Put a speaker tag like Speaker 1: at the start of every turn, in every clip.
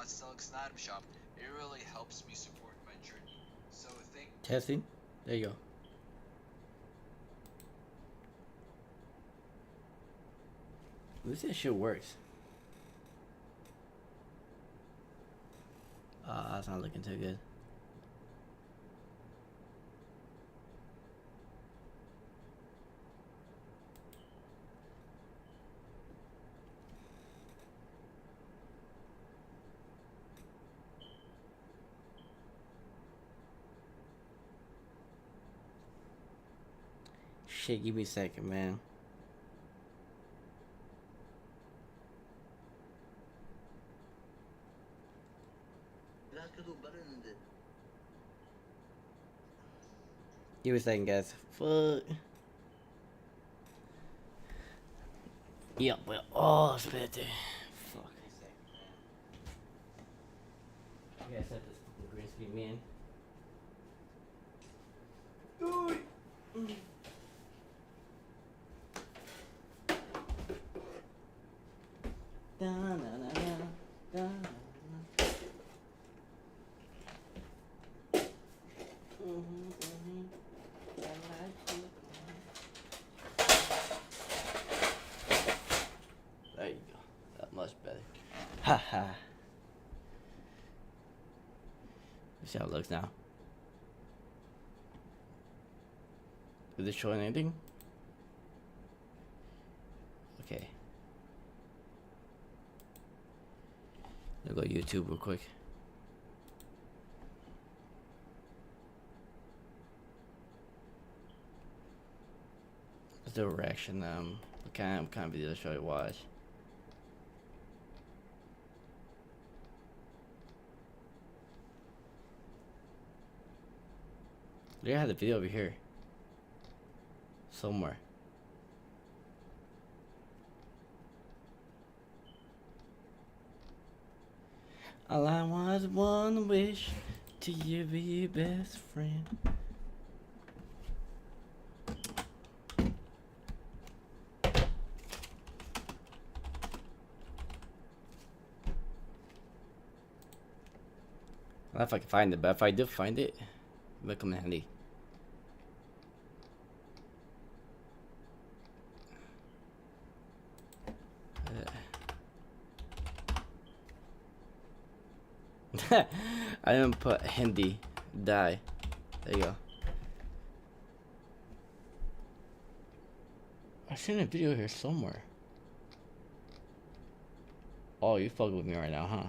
Speaker 1: Silk's Item Shop. It really helps me support my journey. So thank.
Speaker 2: Testing. There you go. At least that shit works. That's not looking too good. Shit, give me a second, man. Give me a second, guys. Fuck. Yep, well, oh, aspetta. Fuck. I gotta set this fucking green screen, man. Da, na, na, na, da, na, na. I like you. There you go. That much better. Ha ha. Let's see how it looks now. Is it showing anything? Okay. I'll go YouTube real quick. Let's do a reaction. What kind of video should I watch? I had the video over here. Somewhere. All I want is one wish to you be your best friend. I don't know if I can find it, but if I do find it, it will come in handy. I didn't put Hindi die. There you go. I've seen a video here somewhere. Oh, you fucking with me right now, huh?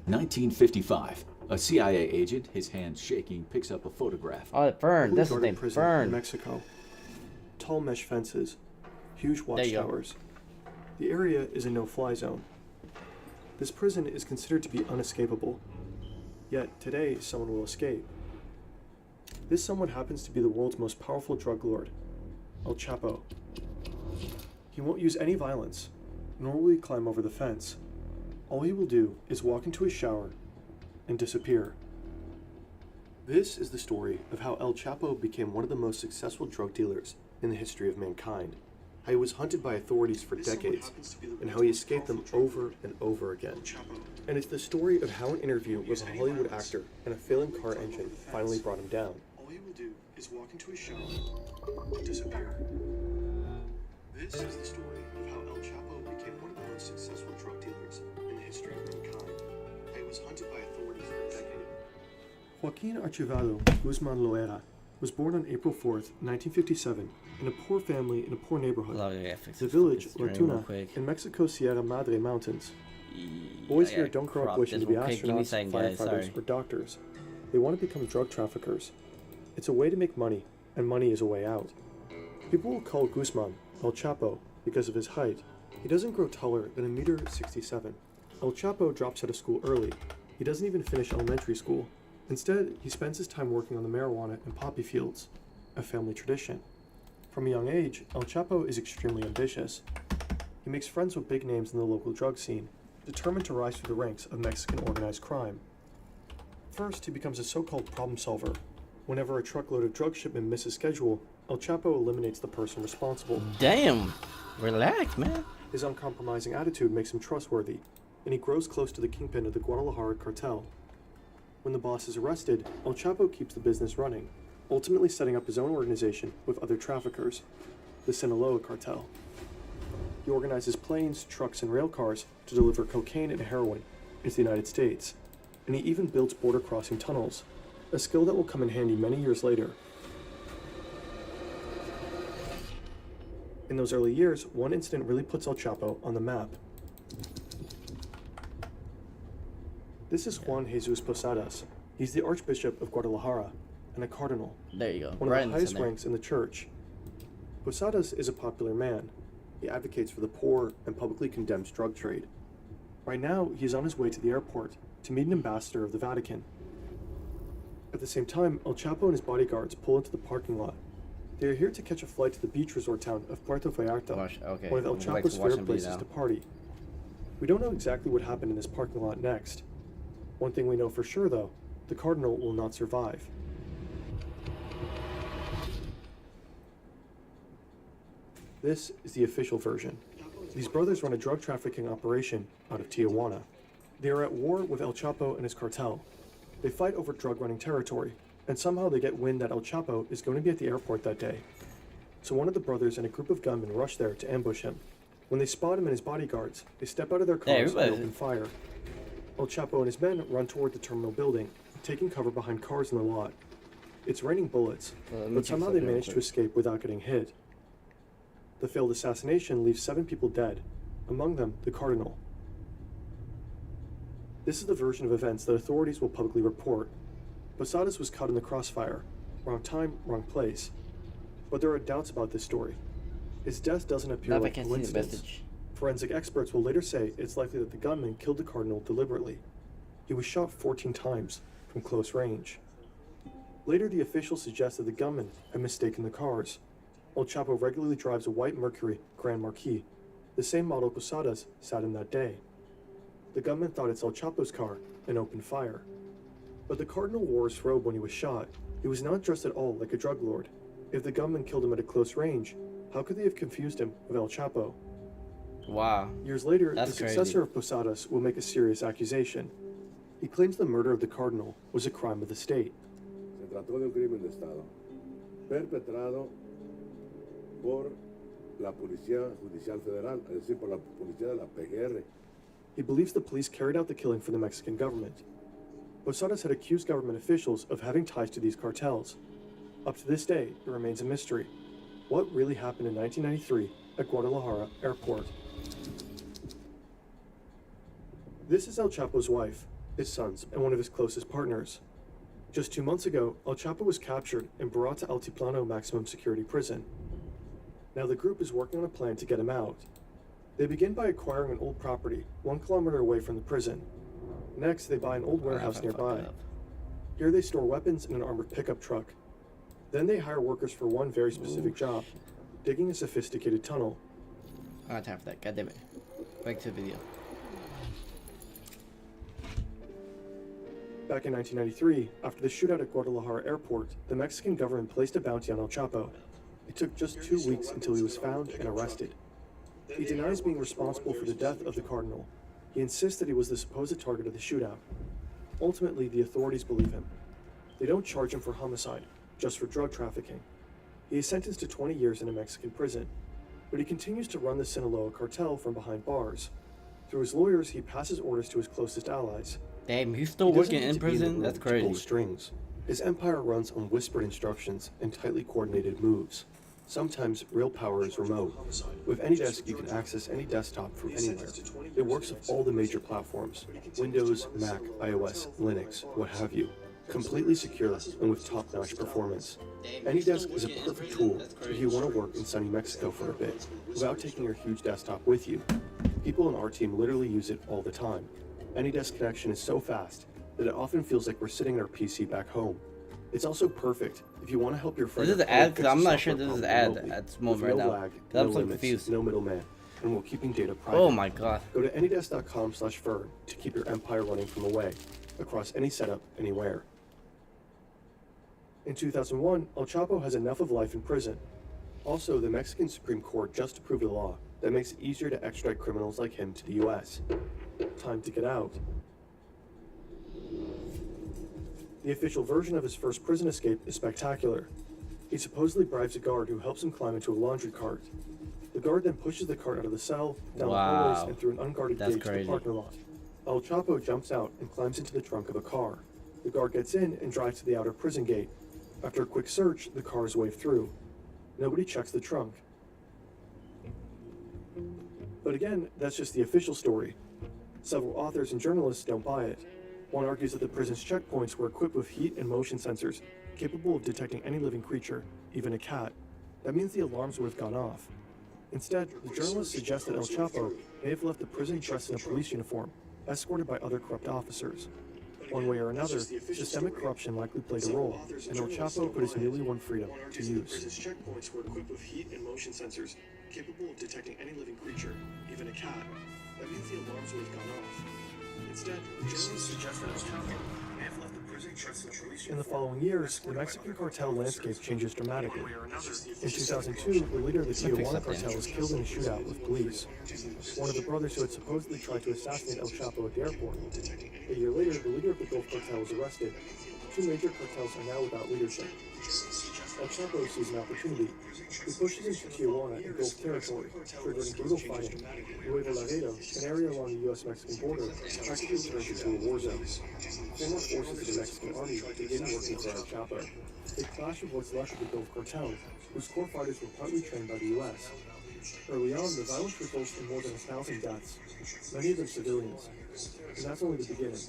Speaker 3: 1955. A CIA agent, his hands shaking, picks up a photograph.
Speaker 2: Oh, Fern. That's his name.
Speaker 4: Prison
Speaker 2: Fern.
Speaker 4: in Mexico. Tall mesh fences, huge
Speaker 2: There you go.
Speaker 4: watchtowers. The area is a no-fly zone. This prison is considered to be unescapable. Yet today, someone will escape. This someone happens to be the world's most powerful drug lord, El Chapo. He won't use any violence, nor will he climb over the fence. All he will do is walk into a shower and disappear. This is the story of how El Chapo became one of the most successful drug dealers in the history of mankind, how he was hunted by authorities for decades, and how he escaped them over and over again. And it's the story of how an interview with a Hollywood actor and a failing car engine finally brought him down. All he will do is walk into a shower and disappear. This is the story of how El Chapo became one of the most successful drug dealers in the history of mankind, how he was hunted by authorities for decades. Joaquin Archivado Guzman Loera was born on April 4th, 1957, in a poor family in a poor neighborhood, the village La Tuna in Mexico's Sierra Madre Mountains. Boys here don't grow up wishing to be astronauts, firefighters, or doctors. They want to become drug traffickers. It's a way to make money, and money is a way out. People will call Guzman El Chapo because of his height. He doesn't grow taller than 1.67 meters. El Chapo drops out of school early. He doesn't even finish elementary school. Instead, he spends his time working on the marijuana and poppy fields, a family tradition. From a young age, El Chapo is extremely ambitious. He makes friends with big names in the local drug scene, determined to rise through the ranks of Mexican organized crime. First, he becomes a so-called problem solver. Whenever a truckload of drug shipment misses schedule, El Chapo eliminates the person responsible.
Speaker 2: Damn. Relax, man.
Speaker 4: His uncompromising attitude makes him trustworthy. and he grows close to the kingpin of the Guadalajara cartel. When the boss is arrested, El Chapo keeps the business running, ultimately setting up his own organization with other traffickers, the Sinaloa cartel. He organizes planes, trucks, and rail cars to deliver cocaine and heroin into the United States, and he even builds border-crossing tunnels, a skill that will come in handy many years later. In those early years, one incident really puts El Chapo on the map. This is Juan Jesus Posadas. He's the Archbishop of Guadalajara and a cardinal,
Speaker 2: There you go.
Speaker 4: one
Speaker 2: Right
Speaker 4: of
Speaker 2: in
Speaker 4: the highest
Speaker 2: center.
Speaker 4: ranks in the church. Posadas is a popular man. He advocates for the poor and publicly condemns drug trade. Right now, he's on his way to the airport to meet an ambassador of the Vatican. At the same time, El Chapo and his bodyguards pull into the parking lot. They are here to catch a flight to the beach resort town of Puerto Vallarta,
Speaker 2: Okay.
Speaker 4: one of El
Speaker 2: I'd like
Speaker 4: Chapo's
Speaker 2: to watch
Speaker 4: favorite
Speaker 2: him be
Speaker 4: places
Speaker 2: now.
Speaker 4: to party. We don't know exactly what happened in this parking lot next. One thing we know for sure, though, the cardinal will not survive. This is the official version. These brothers run a drug trafficking operation out of Tijuana. They are at war with El Chapo and his cartel. They fight over drug running territory, and somehow they get wind that El Chapo is going to be at the airport that day. So one of the brothers and a group of gunmen rush there to ambush him. When they spot him and his bodyguards, they step out of their cars and
Speaker 2: everybody-
Speaker 4: open fire. El Chapo and his men run toward the terminal building, taking cover behind cars in the lot. It's raining bullets,
Speaker 2: Let me
Speaker 4: but
Speaker 2: check
Speaker 4: somehow they
Speaker 2: something real
Speaker 4: manage to
Speaker 2: quick.
Speaker 4: escape without getting hit. The failed assassination leaves 7 people dead, among them the cardinal. This is the version of events that authorities will publicly report. Posadas was caught in the crossfire. Wrong time, wrong place. But there are doubts about this story. His death doesn't appear
Speaker 2: Now if I
Speaker 4: like
Speaker 2: can't see the
Speaker 4: coincidence.
Speaker 2: message.
Speaker 4: Forensic experts will later say it's likely that the gunman killed the cardinal deliberately. He was shot 14 times from close range. Later, the officials suggest that the gunman had mistaken the cars. El Chapo regularly drives a white Mercury Grand Marquis, the same model Posadas sat in that day. The gunman thought it's El Chapo's car and opened fire. But the cardinal wore his robe when he was shot. He was not dressed at all like a drug lord. If the gunman killed him at a close range, how could they have confused him with El Chapo?
Speaker 2: Wow.
Speaker 4: Years later,
Speaker 2: That's
Speaker 4: the successor
Speaker 2: crazy.
Speaker 4: of Posadas will make a serious accusation. He claims the murder of the cardinal was a crime of the state.
Speaker 5: Se trató de un crimen de Estado, perpetrado por la Policía Judicial Federal, es decir, por la Policía de la PGR.
Speaker 4: He believes the police carried out the killing for the Mexican government. Posadas had accused government officials of having ties to these cartels. Up to this day, it remains a mystery. What really happened in 1993 at Guadalajara Airport? This is El Chapo's wife, his sons, and one of his closest partners. Just 2 months ago, El Chapo was captured and brought to Altiplano Maximum Security Prison. Now the group is working on a plan to get him out. They begin by acquiring an old property 1 kilometer away from the prison. Next, they buy an old warehouse
Speaker 2: If I fuck
Speaker 4: nearby.
Speaker 2: it up.
Speaker 4: Here they store weapons in an armored pickup truck. Then they hire workers for one very specific job, digging a sophisticated tunnel.
Speaker 2: I don't have time for that. God damn it. Back to the video.
Speaker 4: Back in 1993, after the shootout at Guadalajara Airport, the Mexican government placed a bounty on El Chapo. It took just 2 weeks until he was found and arrested. He denies being responsible for the death of the cardinal. He insists that he was the supposed target of the shootout. Ultimately, the authorities believe him. They don't charge him for homicide, just for drug trafficking. He is sentenced to 20 years in a Mexican prison, but he continues to run the Sinaloa cartel from behind bars. Through his lawyers, he passes orders to his closest allies.
Speaker 2: Damn, he's still
Speaker 4: He doesn't
Speaker 2: working
Speaker 4: need
Speaker 2: in
Speaker 4: to be the
Speaker 2: prison?
Speaker 4: room
Speaker 2: That's
Speaker 4: to pull
Speaker 2: crazy.
Speaker 4: strings. His empire runs on whispered instructions and tightly coordinated moves. Sometimes real power is remote. With AnyDesk, you can access any desktop from anywhere. It works with all the major platforms: Windows, Mac, iOS, Linux, what have you. Completely secure and with top-notch performance. AnyDesk is a perfect tool if you want to work in sunny Mexico for a bit, without taking your huge desktop with you. People in our team literally use it all the time. AnyDesk connection is so fast that it often feels like we're sitting in our PC back home. It's also perfect if you want to help your friend.
Speaker 2: This is
Speaker 4: or
Speaker 2: an ad,
Speaker 4: colleague
Speaker 2: 'cause
Speaker 4: fix a
Speaker 2: I'm not
Speaker 4: software
Speaker 2: sure this is
Speaker 4: problem
Speaker 2: an ad
Speaker 4: remotely,
Speaker 2: at this
Speaker 4: with
Speaker 2: moment
Speaker 4: no
Speaker 2: right now,
Speaker 4: lag,
Speaker 2: 'cause
Speaker 4: no
Speaker 2: I'm so
Speaker 4: limits,
Speaker 2: confused.
Speaker 4: no middleman, and while keeping data private.
Speaker 2: Oh my god.
Speaker 4: Go to anydesk.com/fern to keep your empire running from away, across any setup, anywhere. In 2001, El Chapo has enough of life in prison. Also, the Mexican Supreme Court just approved a law that makes it easier to extradite criminals like him to the US. Time to get out. The official version of his first prison escape is spectacular. He supposedly bribes a guard who helps him climb into a laundry cart. The guard then pushes the cart out of the cell, down the hallways, and through an unguarded
Speaker 2: That's
Speaker 4: gate to
Speaker 2: crazy.
Speaker 4: the parking lot. El Chapo jumps out and climbs into the trunk of a car. The guard gets in and drives to the outer prison gate. After a quick search, the car is waved through. Nobody checks the trunk. But again, that's just the official story. Several authors and journalists don't buy it. One argues that the prison's checkpoints were equipped with heat and motion sensors, capable of detecting any living creature, even a cat. That means the alarms would have gone off. Instead, the journalists suggest that El Chapo may have left the prison dressed in a police uniform, escorted by other corrupt officers. One way or another, systemic corruption likely played a role, and El Chapo put his newly won freedom to use. The prison's checkpoints were equipped with heat and motion sensors, capable of detecting any living creature, even a cat. That means the alarms would have gone off. Instead, the journalists suggest that El Chapo may have left the prison dressed in a police uniform. In the following years, the Mexican cartel landscape changes dramatically. In 2002, the leader of the Tijuana cartel was killed in a shootout with police. One of the brothers who had supposedly tried to assassinate El Chapo at the airport. A year later, the leader of the Gulf cartel was arrested. Two major cartels are now without leadership. El Chapo sees an opportunity. He pushes into Tijuana and Gulf territory, triggering brutal fighting. Nuevo Laredo, an area along the U.S.-Mexican border, practically turns into a war zone. Former forces of the Mexican army begin working for El Chapo. They clash with what's left of the Gulf cartel, whose core fighters were partly trained by the U.S. Early on, the violence results in more than 1,000 deaths, many of them civilians. And that's only the beginning.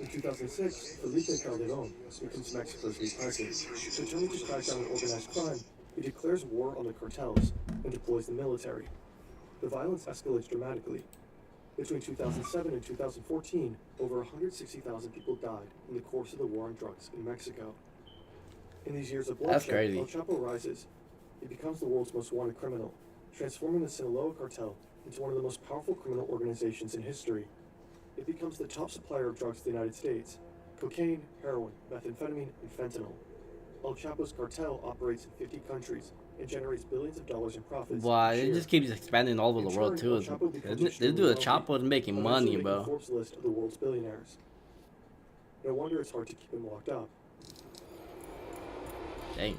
Speaker 4: In 2006, Felipe Calderón becomes Mexico's new president. Determined to crack down on organized crime, he declares war on the cartels and deploys the military. The violence escalates dramatically. Between 2007 and 2014, over 160,000 people died in the course of the war on drugs in Mexico. In these years of
Speaker 2: That's
Speaker 4: bloodshed,
Speaker 2: crazy.
Speaker 4: El Chapo rises. He becomes the world's most wanted criminal, transforming the Sinaloa cartel into one of the most powerful criminal organizations in history. It becomes the top supplier of drugs to the United States: cocaine, heroin, methamphetamine, and fentanyl. El Chapo's cartel operates in 50 countries and generates billions of dollars in profits.
Speaker 2: Wow,
Speaker 4: each
Speaker 2: it
Speaker 4: year.
Speaker 2: just keeps expanding all over
Speaker 4: In
Speaker 2: the world
Speaker 4: turn,
Speaker 2: too.
Speaker 4: El Chapo becomes
Speaker 2: They
Speaker 4: extremely
Speaker 2: do a
Speaker 4: wealthy,
Speaker 2: Chapo is making
Speaker 4: eventually
Speaker 2: money,
Speaker 4: making
Speaker 2: bro.
Speaker 4: Forbes' list of the world's billionaires. No wonder it's hard to keep him locked up.
Speaker 2: Dang.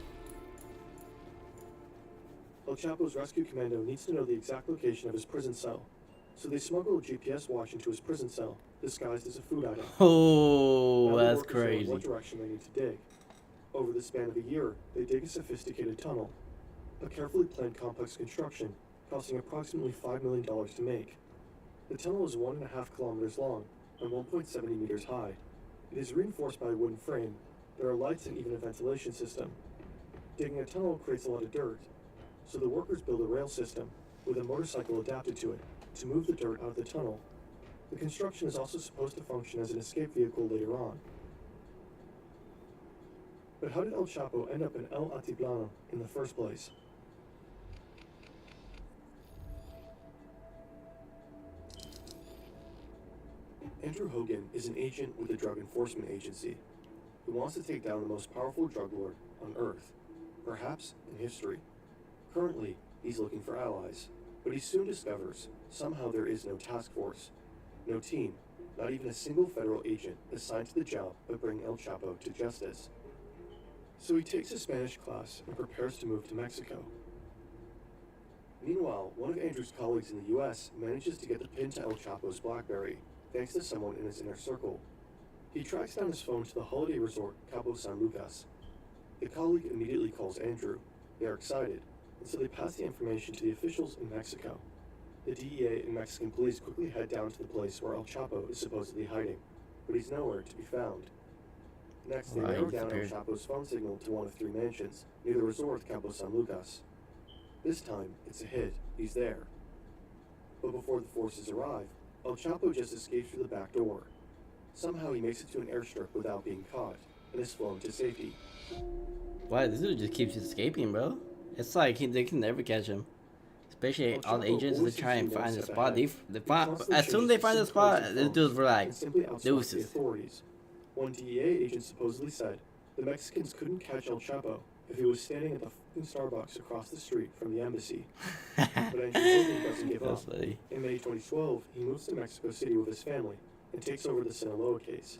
Speaker 4: El Chapo's rescue commando needs to know the exact location of his prison cell, so they smuggle a GPS watch into his prison cell, disguised as a food item.
Speaker 2: Oh,
Speaker 4: Now the
Speaker 2: that's
Speaker 4: workers know
Speaker 2: crazy.
Speaker 4: what direction they need to dig. Over the span of a year, they dig a sophisticated tunnel, a carefully planned complex construction costing approximately $5 million to make. The tunnel is 1.5 kilometers long and 1.70 meters high. It is reinforced by a wooden frame. There are lights and even a ventilation system. Digging a tunnel creates a lot of dirt, so the workers build a rail system with a motorcycle adapted to it to move the dirt out of the tunnel. The construction is also supposed to function as an escape vehicle later on. But how did El Chapo end up in El Altiplano in the first place? Andrew Hogan is an agent with the Drug Enforcement Agency who wants to take down the most powerful drug lord on Earth, perhaps in history. Currently, he's looking for allies, but he soon discovers somehow there is no task force, no team, not even a single federal agent assigned to the job of bringing El Chapo to justice. So he takes a Spanish class and prepares to move to Mexico. Meanwhile, one of Andrew's colleagues in the US manages to get the pin to El Chapo's BlackBerry, thanks to someone in his inner circle. He tracks down his phone to the holiday resort Cabo San Lucas. The colleague immediately calls Andrew. They are excited, and so they pass the information to the officials in Mexico. The DEA and Mexican police quickly head down to the place where El Chapo is supposedly hiding, but he's nowhere to be found. Next, they
Speaker 2: Wow, he
Speaker 4: narrow down El
Speaker 2: disappeared.
Speaker 4: Chapo's phone signal to one of 3 mansions near the resort Cabo San Lucas. This time, it's a hit. He's there. But before the forces arrive, El Chapo just escapes through the back door. Somehow he makes it to an airstrip without being caught, and is flown to safety.
Speaker 2: Why, this dude just keeps escaping, bro. It's like they can never catch him. Especially all the agents that try and find the spot. They find, as soon as they find the spot, this dude's for like,
Speaker 4: And simply outsmarts the
Speaker 2: deuces.
Speaker 4: authorities. One DEA agent supposedly said the Mexicans couldn't catch El Chapo if he was standing at the fucking Starbucks across the street from the embassy. But Andrew Hogan doesn't give
Speaker 2: That's
Speaker 4: up.
Speaker 2: funny.
Speaker 4: In May 2012, he moves to Mexico City with his family and takes over the Sinaloa case.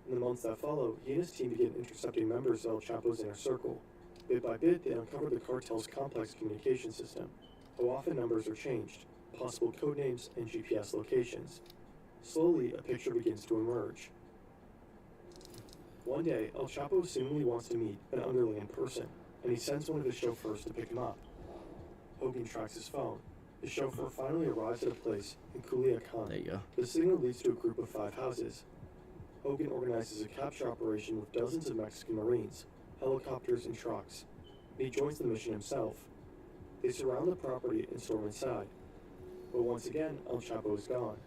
Speaker 4: In the months that follow, he and his team begin intercepting members of El Chapo's inner circle. Bit by bit, they uncover the cartel's complex communication system. How often numbers are changed, possible code names, and GPS locations. Slowly, a picture begins to emerge. One day, El Chapo seemingly wants to meet an underling in person, and he sends one of his chauffeurs to pick him up. Hogan tracks his phone. The chauffeur finally arrives at a place in Culiacan.
Speaker 2: There you go.
Speaker 4: The signal leads to a group of 5 houses. Hogan organizes a capture operation with dozens of Mexican Marines, helicopters, and trucks. He joins the mission himself. They surround the property and storm inside. But once again, El Chapo is gone.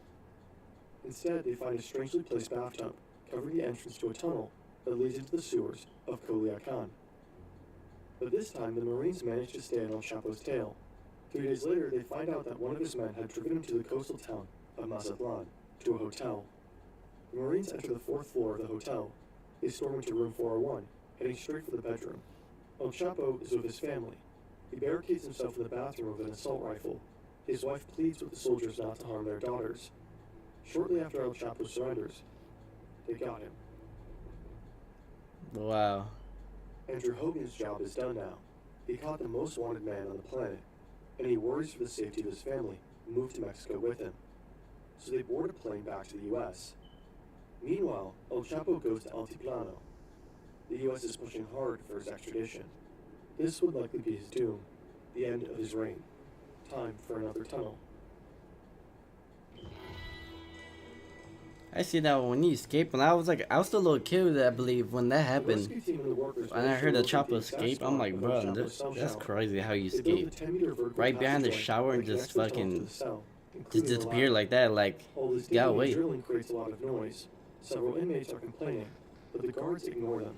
Speaker 4: Instead, they find a strangely placed bathtub covering the entrance to a tunnel that leads into the sewers of Culiacan. But this time, the Marines manage to stay on El Chapo's tail. 3 days later, they find out that one of his men had driven him to the coastal town of Mazatlan, to a hotel. The Marines enter the 4th floor of the hotel. They storm into room 401, heading straight for the bedroom. El Chapo is with his family. He barricades himself in the bathroom with an assault rifle. His wife pleads with the soldiers not to harm their daughters. Shortly after El Chapo surrenders, they got him.
Speaker 2: Wow.
Speaker 4: Andrew Hogan's job is done now. He caught the most wanted man on the planet, and he worries for the safety of his family and moved to Mexico with him. So they board a plane back to the U.S. Meanwhile, El Chapo goes to Altiplano. The U.S. is pushing hard for his extradition. This would likely be his doom, the end of his reign. Time for another tunnel.
Speaker 2: I see that when he escaped. When I was still a little kid, I believe, when that
Speaker 4: The
Speaker 2: happened.
Speaker 4: rescue team and the workers
Speaker 2: When I
Speaker 4: managed to
Speaker 2: heard the
Speaker 4: locate
Speaker 2: Chapo
Speaker 4: the exact
Speaker 2: escape, I'm
Speaker 4: spot
Speaker 2: like,
Speaker 4: of
Speaker 2: bro,
Speaker 4: El Chapo's cell
Speaker 2: that's
Speaker 4: shower.
Speaker 2: crazy how you
Speaker 4: They built a
Speaker 2: escape.
Speaker 4: 10-meter vertical
Speaker 2: Right behind the
Speaker 4: passageway
Speaker 2: shower and
Speaker 4: that
Speaker 2: just
Speaker 4: connects the tunnel to
Speaker 2: fucking
Speaker 4: the cell,
Speaker 2: just
Speaker 4: including the
Speaker 2: disappear
Speaker 4: ladder.
Speaker 2: like that. Like,
Speaker 4: All this
Speaker 2: gotta
Speaker 4: digging and
Speaker 2: wait.
Speaker 4: drilling creates a lot of noise. Several inmates are complaining, but the guards ignore them.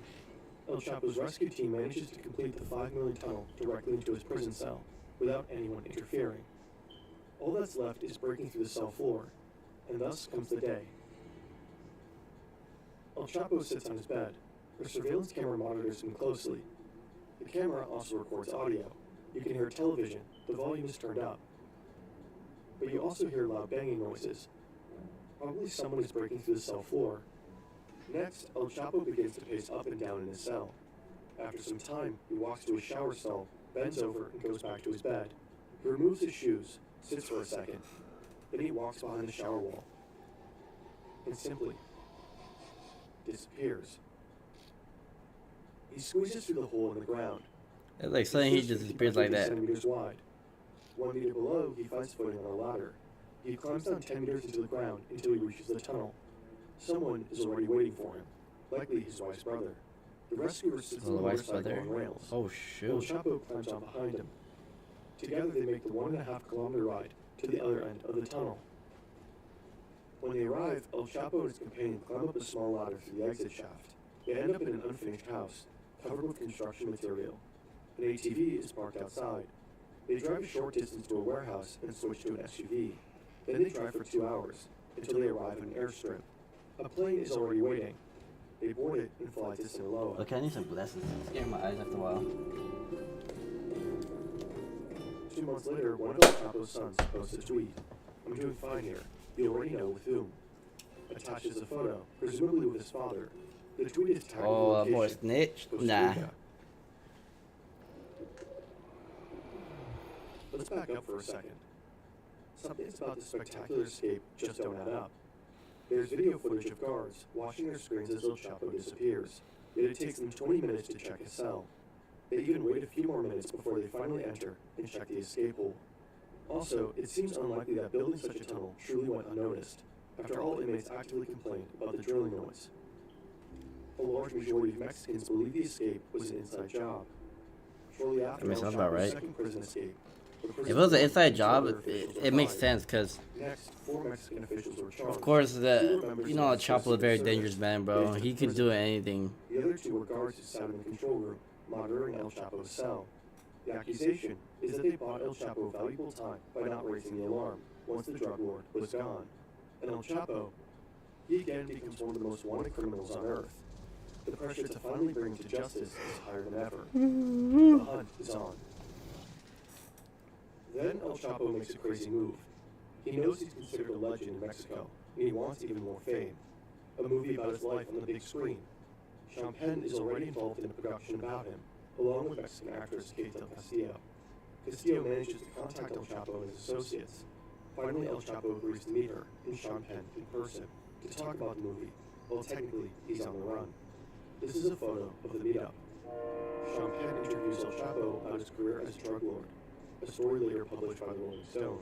Speaker 4: El Chapo's rescue team manages to complete the 5 million tunnel directly into his prison cell, without anyone interfering. All that's left is breaking through the cell floor, and thus comes the day. El Chapo sits on his bed. A surveillance camera monitors him closely. The camera also records audio. You can hear television. The volume is turned up. But you also hear loud banging noises. Probably someone is breaking through the cell floor. Next, El Chapo begins to pace up and down in his cell. After some time, he walks to a shower stall, bends over, and goes back to his bed. He removes his shoes, sits for a second. Then he walks behind the shower wall. And simply disappears. He squeezes through the hole in the ground.
Speaker 2: it's like suddenly he just disappears like that.
Speaker 4: Centimeters wide. 1 meter below, he finds footing on a ladder. He climbs down 10 meters into the ground until he reaches the tunnel. Someone is already waiting for him, likely his wife's brother. The rescuer sits
Speaker 2: Oh,
Speaker 4: on
Speaker 2: the
Speaker 4: the
Speaker 2: wife's
Speaker 4: motorcycle
Speaker 2: brother.
Speaker 4: on rails.
Speaker 2: Oh
Speaker 4: El
Speaker 2: shoot.
Speaker 4: Chapo climbs on behind him. Together, they make the 1.5-kilometer ride to the other end of the tunnel. When they arrive, El Chapo and his companion climb up a small ladder through the exit shaft. They end up in an unfinished house, covered with construction material. An ATV is parked outside. They drive a short distance to a warehouse and switch to an SUV. Then they drive for 2 hours, until they arrive at an airstrip. A plane is already waiting. They board it and fly to Sinaloa.
Speaker 2: Okay, I need some glasses. It's getting my eyes after a while.
Speaker 4: 2 months later, one of El Chapo's sons posts a tweet. "I'm doing fine here. You already know with whom." Attaches a photo, presumably with his father. The tweet is tagged
Speaker 2: Oh,
Speaker 4: with the
Speaker 2: boy,
Speaker 4: location,
Speaker 2: snitch?
Speaker 4: Costa
Speaker 2: Nah.
Speaker 4: Rica. Let's back up for a second. Some things about this spectacular escape just don't add up. There's video footage of guards watching their screens as El Chapo disappears, yet it takes them 20 minutes to check his cell. They even wait a few more minutes before they finally enter and check the escape hole. Also, it seems unlikely that building such a tunnel truly went unnoticed. After all, inmates actively complained about the drilling noise. A large majority of Mexicans believe the escape was an inside job. Shortly after El
Speaker 2: sounds about
Speaker 4: Chapo's
Speaker 2: right.
Speaker 4: second prison escape, the
Speaker 2: If
Speaker 4: prison
Speaker 2: it was an
Speaker 4: guards
Speaker 2: inside
Speaker 4: and
Speaker 2: job,
Speaker 4: other officials were
Speaker 2: it makes
Speaker 4: fired.
Speaker 2: sense because,
Speaker 4: Next, 4 Mexican officials were charged.
Speaker 2: of course,
Speaker 4: Two were
Speaker 2: the
Speaker 4: members
Speaker 2: you know,
Speaker 4: of the
Speaker 2: Chapo is a very
Speaker 4: Secret
Speaker 2: dangerous
Speaker 4: Service
Speaker 2: man, bro.
Speaker 4: based in
Speaker 2: He could
Speaker 4: prison.
Speaker 2: do anything.
Speaker 4: The other 2 were guards who sat in the control room, monitoring El Chapo's cell. The accusation is that they bought El Chapo valuable time by not raising the alarm once the drug lord was gone. And El Chapo, he again becomes one of the most wanted criminals on earth. The pressure to finally bring him to justice is higher than ever. The hunt is on. Then El Chapo makes a crazy move. He knows he's considered a legend in Mexico, and he wants even more fame. A movie about his life on the big screen. Sean Penn is already involved in a production about him, along with Mexican actress Kate del Castillo. Castillo manages to contact El Chapo and his associates. Finally, El Chapo agrees to meet her and Sean Penn in person to talk about the movie. Well, technically, he's on the run. This is a photo of the meetup. Sean Penn interviews El Chapo about his career as a drug lord, a story later published by the Rolling Stone.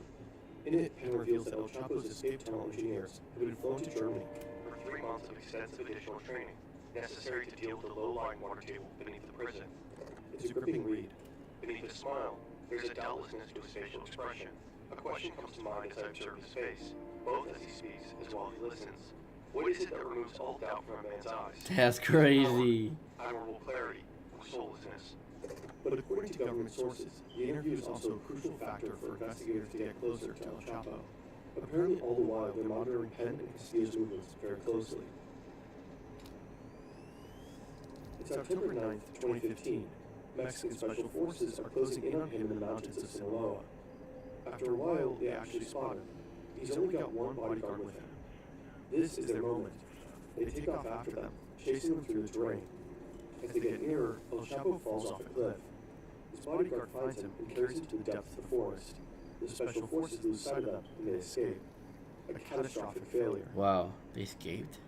Speaker 4: In it, Penn reveals that El Chapo's escaped tunnel engineers have been flown to Germany for 3 months of extensive additional training necessary to deal with the low-lying water table beneath the prison. It's a gripping read. Beneath his smile, there's a doubtlessness to his facial expression. A question comes to mind as I observe his face, both as he speaks as while he listens. What is it that removes all doubt from a man's eyes?
Speaker 2: That's crazy.
Speaker 1: Admirable clarity, or soullessness.
Speaker 4: But according to government sources, the interview is also a crucial factor for investigators to get closer to El Chapo. Apparently, all the while, they're monitoring Penn and Castillo's movements very closely. It's October 9th, 2015. Mexican special forces are closing in on him in the mountains of Sinaloa. After a while, they actually spot him. He's only got one bodyguard with him. This is their moment. They take off after them, chasing them through the terrain. As they get nearer, El Chapo falls off a cliff. His bodyguard finds him and carries him to the depths of the forest. The special forces lose sight of them and they escape. A catastrophic failure.
Speaker 2: Wow, they escaped.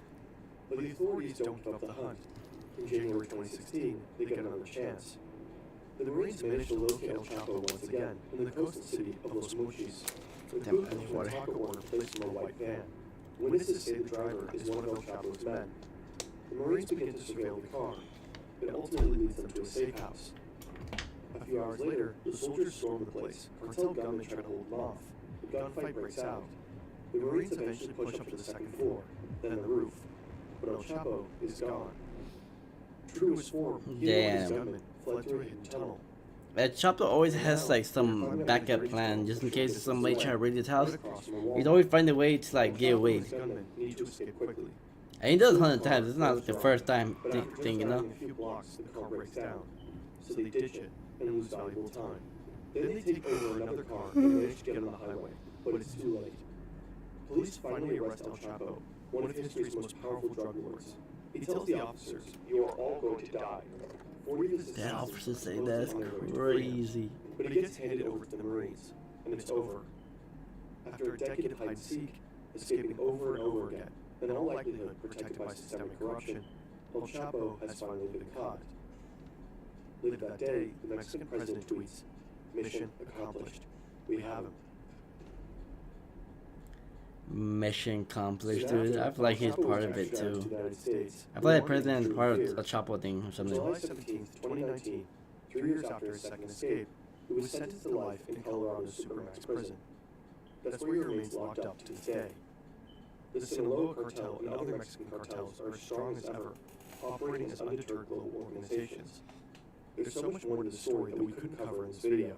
Speaker 4: But the authorities don't give up the hunt. In January 2016, they get another chance. The Marines manage to locate El Chapo once again in the coastal city of Los Mochis. The
Speaker 2: Damn,
Speaker 4: crew
Speaker 2: I need
Speaker 4: comes
Speaker 2: water.
Speaker 4: from a taco order placed in a white van. Witnesses say the driver is one of El Chapo's men. The Marines begin to surveil the car. It ultimately leads them to a safe house. A few hours later, the soldiers storm the place. Cartel gunmen try to hold them off. The gunfight breaks out. The Marines eventually push up to the second floor, then the roof. But El Chapo is gone. True to his form, he and his gunmen fled through a hidden tunnel.
Speaker 2: That Chapo always has like some backup plan just in case somebody try to raid his house. He'd always find a way to like get away.
Speaker 4: Gunmen need to escape quickly.
Speaker 2: And he does 100 times. It's not like the first time
Speaker 4: But after just
Speaker 2: thing, you know.
Speaker 4: driving a few blocks, the car breaks down. So they ditch it and lose valuable time. Then they take over another car and manage to get on the highway, but it's too late. Police finally arrest El Chapo, one of history's most powerful drug lords. He tells the officers, "You are all going to die." 40 of his
Speaker 2: The
Speaker 4: assassins
Speaker 2: officers say
Speaker 4: are
Speaker 2: that's
Speaker 4: on their way to freedom.
Speaker 2: crazy.
Speaker 4: But he gets handed over to the Marines, and it's over. After a decade of hide and seek, escaping over and over again, and in all likelihood protected by systemic corruption, El Chapo has finally been caught. Later that day, the Mexican president tweets, "Mission accomplished. We have him."
Speaker 2: Mission accomplished,
Speaker 4: Soon
Speaker 2: dude.
Speaker 4: after,
Speaker 2: I feel like he's
Speaker 4: El Chapo
Speaker 2: part
Speaker 4: was
Speaker 2: of it
Speaker 4: extradited to
Speaker 2: too.
Speaker 4: the United States.
Speaker 2: I feel like
Speaker 4: Warren
Speaker 2: President is
Speaker 4: drew
Speaker 2: part of
Speaker 4: fear.
Speaker 2: a Chapo thing or
Speaker 4: On
Speaker 2: something.
Speaker 4: July 17th, 2019, 3 years after his second escape, he was sentenced to life in Colorado's Supermax prison. That's where he remains locked up to this day. The Sinaloa cartel and other Mexican cartels are as strong as ever, operating as undeterred global organizations. There's so much more to the story that we couldn't cover in this video,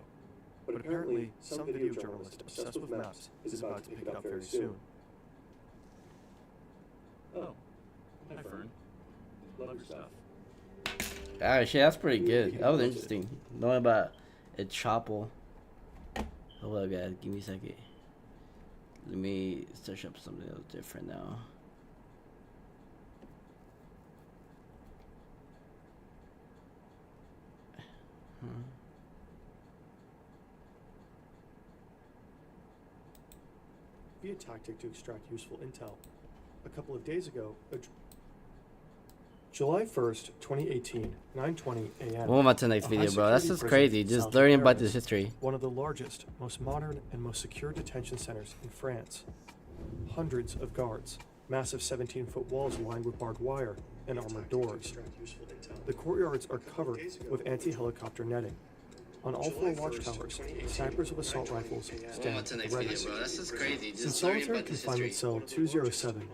Speaker 4: but apparently some video journalist obsessed with maps is about to pick it up very soon.
Speaker 6: Oh, hi Fern. Love your stuff.
Speaker 2: Ah, shit, that's pretty good. That was interesting. Knowing about a Chapo. Hold up, guys. Give me a second. Let me search up something else different now.
Speaker 4: Be a tactic to extract useful intel. A couple of days ago, July 1st, 2018, 9:20 a.m.
Speaker 2: What about the next
Speaker 4: a
Speaker 2: video, bro? That's
Speaker 4: high-security
Speaker 2: just
Speaker 4: prison
Speaker 2: crazy. Just
Speaker 4: south of
Speaker 2: learning about
Speaker 4: Paris,
Speaker 2: this history.
Speaker 4: One of the largest, most modern, and most secure detention centers in France. Hundreds of guards, massive 17-foot walls lined with barbed wire, and armored doors. The courtyards are covered with anti-helicopter netting. On all 4 watchtowers, snipers with assault rifles stand ready.
Speaker 2: That's just crazy.
Speaker 4: In solitary confinement cell 207,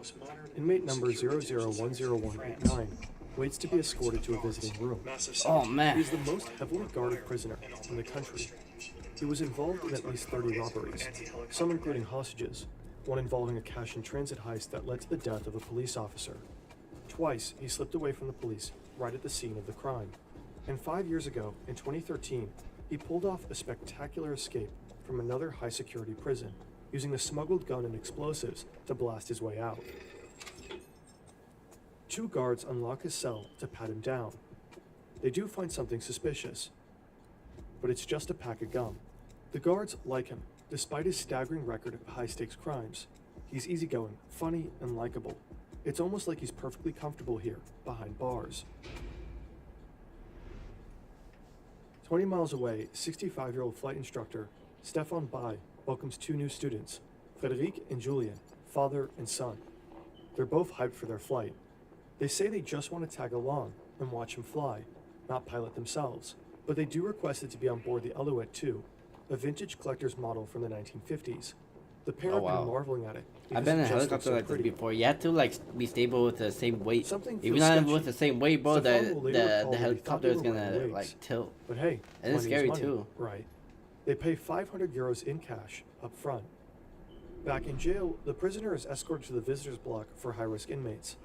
Speaker 4: inmate number 00-10189 waits to be escorted to a visiting room.
Speaker 2: Oh
Speaker 4: He
Speaker 2: man.
Speaker 4: is the most heavily guarded prisoner in the country. He was involved in at least 30 robberies, some including hostages, one involving a cash and transit heist that led to the death of a police officer. Twice, he slipped away from the police right at the scene of the crime. And 5 years ago, in 2013, he pulled off a spectacular escape from another high-security prison, using a smuggled gun and explosives to blast his way out. 2 guards unlock his cell to pat him down. They do find something suspicious, but it's just a pack of gum. The guards like him, despite his staggering record of high-stakes crimes. He's easygoing, funny, and likable. It's almost like he's perfectly comfortable here, behind bars. 20 miles away, 65-year-old flight instructor Stefan Bay welcomes 2 new students, Frédéric and Julien, father and son. They're both hyped for their flight. They say they just want to tag along and watch him fly, not pilot themselves, but they do request it to be on board the Alouette 2, a vintage collector's model from the 1950s. The pair have been marveling at it.
Speaker 2: I've been in a
Speaker 4: because it just looks
Speaker 2: helicopter
Speaker 4: so
Speaker 2: like this
Speaker 4: pretty.
Speaker 2: before. You have to like be stable with the same weight.
Speaker 4: Something
Speaker 2: Even
Speaker 4: feels
Speaker 2: not
Speaker 4: sketchy.
Speaker 2: with the same weight, bro,
Speaker 4: Stefan will later recall
Speaker 2: the
Speaker 4: that he thought
Speaker 2: helicopter
Speaker 4: they
Speaker 2: is
Speaker 4: were
Speaker 2: gonna
Speaker 4: wearing wigs.
Speaker 2: like tilt.
Speaker 4: But hey,
Speaker 2: And it's
Speaker 4: money is
Speaker 2: scary
Speaker 4: money,
Speaker 2: too.
Speaker 4: Right. They pay 500 euros in cash up front. Back in jail, the prisoner is escorted to the visitors block for high-risk inmates.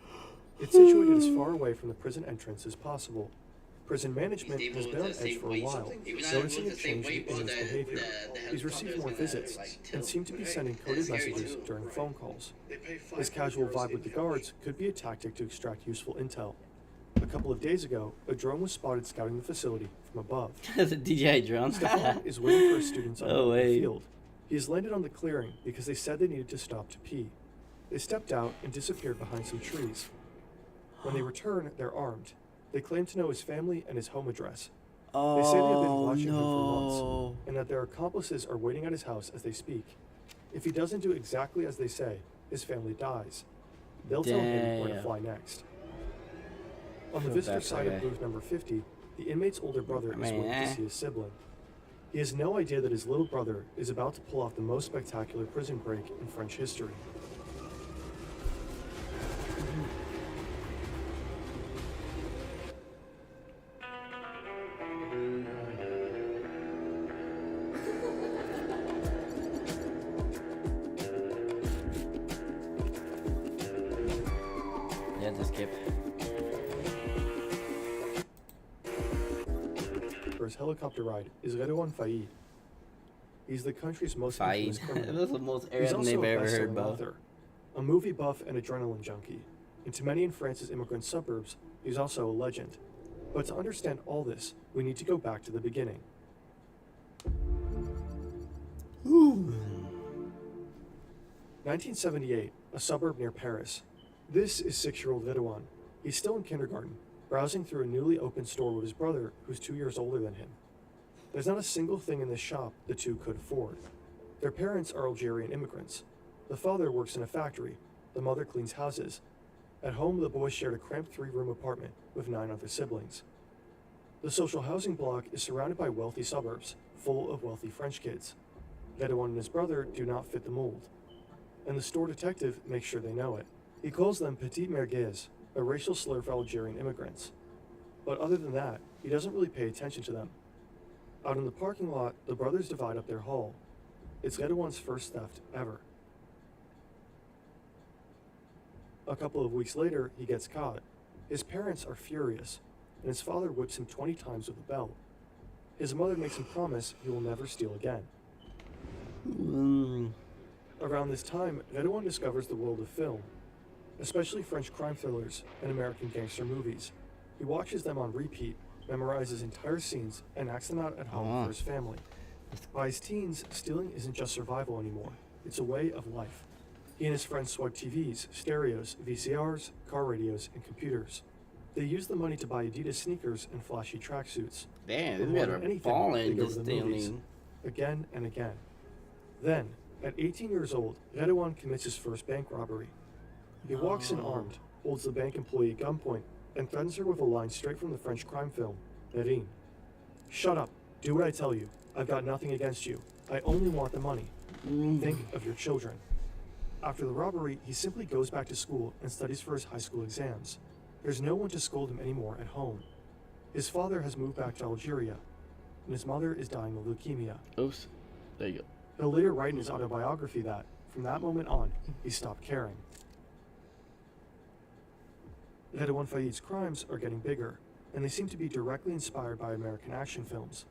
Speaker 4: It's situated as far away from the prison entrance as possible. Prison management has been on edge for a while, noticing a change in inmates' behavior. He's received more visits and seemed to be sending coded messages during phone calls. His casual vibe with the guards could be a tactic to extract useful intel. A couple of days ago, a drone was spotted scouting the facility from above.
Speaker 2: It's a DJI drone.
Speaker 4: Stefan is waiting for his students on
Speaker 2: Oh,
Speaker 4: the
Speaker 2: wait.
Speaker 4: field. He has landed on the clearing because they said they needed to stop to pee. They stepped out and disappeared behind some trees. When they return, they're armed. They claim to know his family and his home address. They say they have been
Speaker 2: Oh
Speaker 4: watching him for
Speaker 2: no.
Speaker 4: months, and that their accomplices are waiting at his house as they speak. If he doesn't do exactly as they say, his family dies. They'll tell him where to
Speaker 2: Damn.
Speaker 4: fly next. On the
Speaker 2: Feel
Speaker 4: visitor
Speaker 2: bad for
Speaker 4: side
Speaker 2: that
Speaker 4: of
Speaker 2: guy.
Speaker 4: booth number 50, the inmate's older brother is
Speaker 2: mean,
Speaker 4: waiting to see his sibling. He has no idea that his little brother is about to pull off the most spectacular prison break in French history.
Speaker 2: Yeah, just skip.
Speaker 4: For his helicopter ride is Redouane Faïd. He's the country's most infamous
Speaker 2: Fight.
Speaker 4: criminal.
Speaker 2: That's the most
Speaker 4: He's
Speaker 2: Arab
Speaker 4: also
Speaker 2: name
Speaker 4: a
Speaker 2: I ever
Speaker 4: best-selling
Speaker 2: heard, bro.
Speaker 4: author, a movie buff and adrenaline junkie. And to many in France's immigrant suburbs, he's also a legend. But to understand all this, we need to go back to the beginning.
Speaker 2: Ooh.
Speaker 4: 1978, a suburb near Paris. This is 6-year-old Redouane. He's still in kindergarten, browsing through a newly opened store with his brother, who's 2 years older than him. There's not a single thing in this shop the two could afford. Their parents are Algerian immigrants. The father works in a factory. The mother cleans houses. At home, the boys shared a cramped 3-room apartment with 9 other siblings. The social housing block is surrounded by wealthy suburbs, full of wealthy French kids. Redouane and his brother do not fit the mold, and the store detective makes sure they know it. He calls them Petit Merguez, a racial slur for Algerian immigrants. But other than that, he doesn't really pay attention to them. Out in the parking lot, the brothers divide up their haul. It's Redouane's first theft ever. A couple of weeks later, he gets caught. His parents are furious, and his father whips him 20 times with a belt. His mother makes him promise he will never steal again.
Speaker 2: Mm.
Speaker 4: Around this time, Redouane discovers the world of film, especially French crime thrillers and American gangster movies. He watches them on repeat, memorizes entire scenes, and acts them out at home for his family. By his teens, stealing isn't just survival anymore. It's a way of life. He and his friends swag TVs, stereos, VCRs, car radios, and computers. They use the money to buy Adidas sneakers and flashy tracksuits.
Speaker 2: Damn,
Speaker 4: But
Speaker 2: this
Speaker 4: more
Speaker 2: guys
Speaker 4: than
Speaker 2: are
Speaker 4: anything,
Speaker 2: balling
Speaker 4: they go
Speaker 2: just
Speaker 4: to the movies,
Speaker 2: stealing.
Speaker 4: again and again. Then, at 18 years old, Redouane commits his first bank robbery. He walks in armed, holds the bank employee at gunpoint, and threatens her with a line straight from the French crime film, Mérine. Shut up. Do what I tell you. I've got nothing against you. I only want the money. Think of your children. After the robbery, he simply goes back to school and studies for his high school exams. There's no one to scold him anymore at home. His father has moved back to Algeria, and his mother is dying of leukemia.
Speaker 2: Oops. There you go.
Speaker 4: He'll later write in his autobiography that, from that moment on, he stopped caring. Redouane Faïd's crimes are getting bigger, and they seem to be directly inspired by American action films.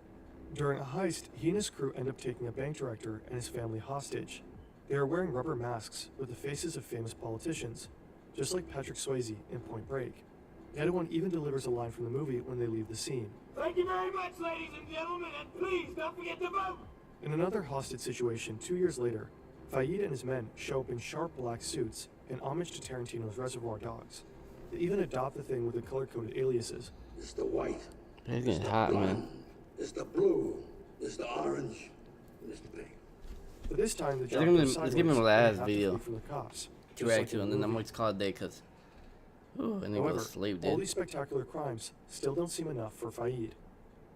Speaker 4: During a heist, he and his crew end up taking a bank director and his family hostage. They are wearing rubber masks with the faces of famous politicians, just like Patrick Swayze in Point Break. Redouane even delivers a line from the movie when they leave the scene.
Speaker 7: Thank you very much, ladies and gentlemen, and please don't forget to vote!
Speaker 4: In another hostage situation 2 years later, Faïd and his men show up in sharp black suits in homage to Tarantino's Reservoir Dogs. They even adopt the thing with the color-coded aliases.
Speaker 8: It's the white.
Speaker 2: It's getting hot, man.
Speaker 8: It's the blue. It's the orange. It's the pink.
Speaker 4: But this time, the
Speaker 2: Let's give him-
Speaker 4: goes
Speaker 2: let's give him
Speaker 4: sideways,
Speaker 2: a
Speaker 4: and
Speaker 2: last
Speaker 4: they have to
Speaker 2: video.
Speaker 4: flee from the cops,
Speaker 2: To
Speaker 4: just
Speaker 2: react
Speaker 4: like
Speaker 2: to,
Speaker 4: in
Speaker 2: and
Speaker 4: the
Speaker 2: then I'm
Speaker 4: movie.
Speaker 2: going to call it a day, because... Ooh, and then go
Speaker 4: However,
Speaker 2: to sleep,
Speaker 4: all
Speaker 2: dude.
Speaker 4: these spectacular crimes still don't seem enough for Faïd.